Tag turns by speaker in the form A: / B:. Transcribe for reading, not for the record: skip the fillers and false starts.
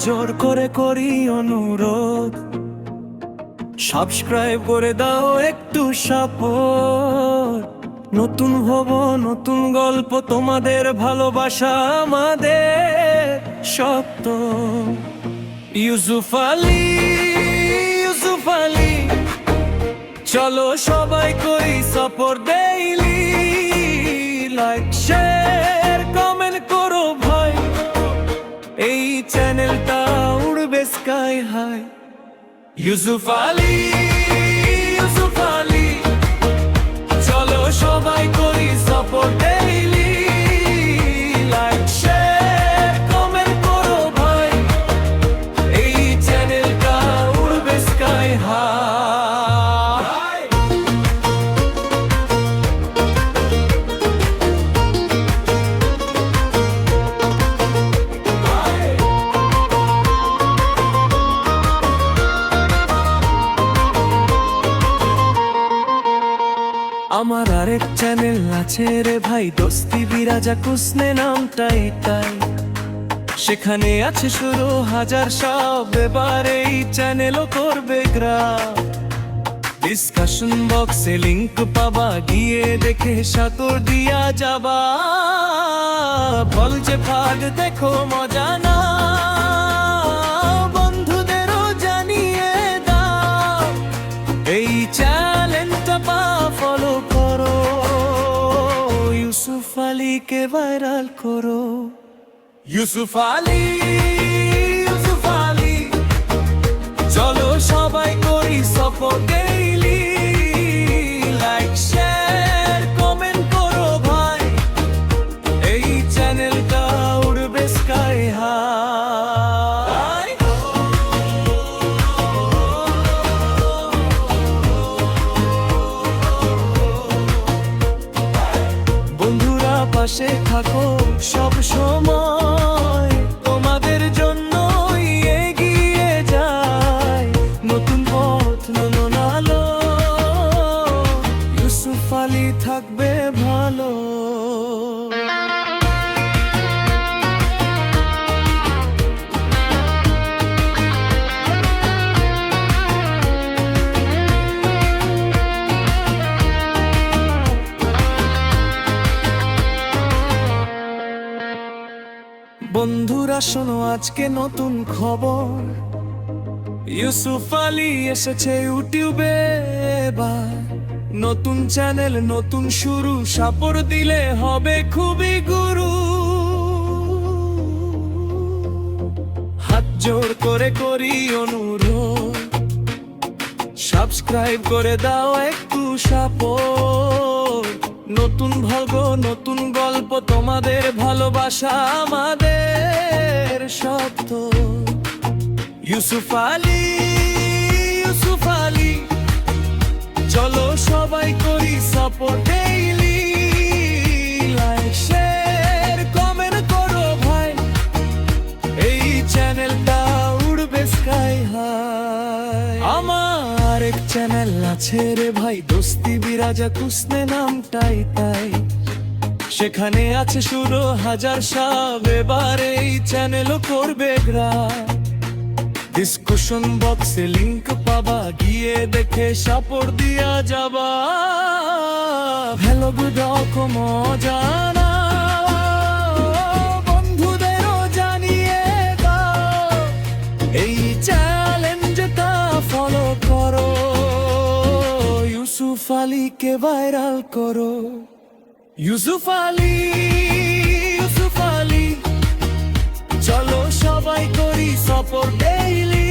A: জোর করে করি অনুরোধ, সাবস্ক্রাইব করে দাও একটু সাপোর্ট। নতুন হব নতুন গল্প, তোমাদের ভালোবাসা আমাদের সত্য। ইউসুফ আলী, ইউসুফ আলী, চলো সবাই করি support daily. Like share comment করো ভাই, এই চ্যানেলটা উড়বে স্কাই হাই। ইউসুফ আলী, ইউসুফ আলী, চলো সবাই করি support daily. Like share comment করো ভাই, এই চ্যানেলটা উড়বে স্কাই হাই। আমার আরেক চ্যানেল আছে রে ভাই, দোস্তি বিরাজা কুসনে নামটাই তাই। সেখানে আছে শুরু হাজার সব, এবার এই চ্যানেলও করবে গ্রাম। ডিসকাশন বক্সে লিংক পাবা, গিয়ে দেখে সাতর দিয়া যাবা। বল যে ভাগ দেখো মজা না, বন্ধুদেরও জানিয়ে দাও। এই চ্যানেলটা ফলো করো, ইউসুফ আলীকে ভাইরাল করো। ইউসুফ আলী, ইউসুফ আলী, চলো সবাই করি support daily. Like share comment করো ভাই, এই চ্যানেলটা উড়বে স্কাই হাই। বন্ধুরা পাশে থাকো সব সময়, তোমাদের জন্যই এগিয়ে যায় নতুন পথ নতুন আলো। ইউসুফ আলী থাকবে ভালো। বন্ধুরা শোনো আজকে নতুন খবর, ইউসুফ আলী এসেছে ইউটিউবে এবার। নতুন চ্যানেল নতুন শুরু, সাপোর্ট দিলে হবে খুবই গুরু। হাত জোর করে করি অনুরোধ, সাবস্ক্রাইব করে দাও একটু সাপোর্ট। নতুন ভাগ্য নতুন গল্প, তোমাদের ভালোবাসা আমাদের সত্য। ইউসুফ আলী, ইউসুফ আলী, চলো সবাই করি support daily. Like share comment করো ভাই, এই চ্যানেলটা উড়বে স্কাই হাই। আমার এক চ্যানেল আছে রে ভাই, দোস্তি বিরাজা কুসনে নামটাই তাই। সেখানে আছে শুরু হাজার সব, এবার এই চ্যানেলও করবে গ্রাম। ডিসকাশন বক্সে লিংক পাবা, গিয়ে দেখে সাপোর্ট দিয়া যাবা। ভ্যালু ডক মজা না, বন্ধুদেরও জানিয়ে দাও। এই চ্যালেঞ্জটা ফলো করো, ইউসুফ আলীকে ভাইরাল করো। ইউসুফ আলী, ইউসুফ আলী, চলো সবাই করি সাপোর্ট ডেইলি।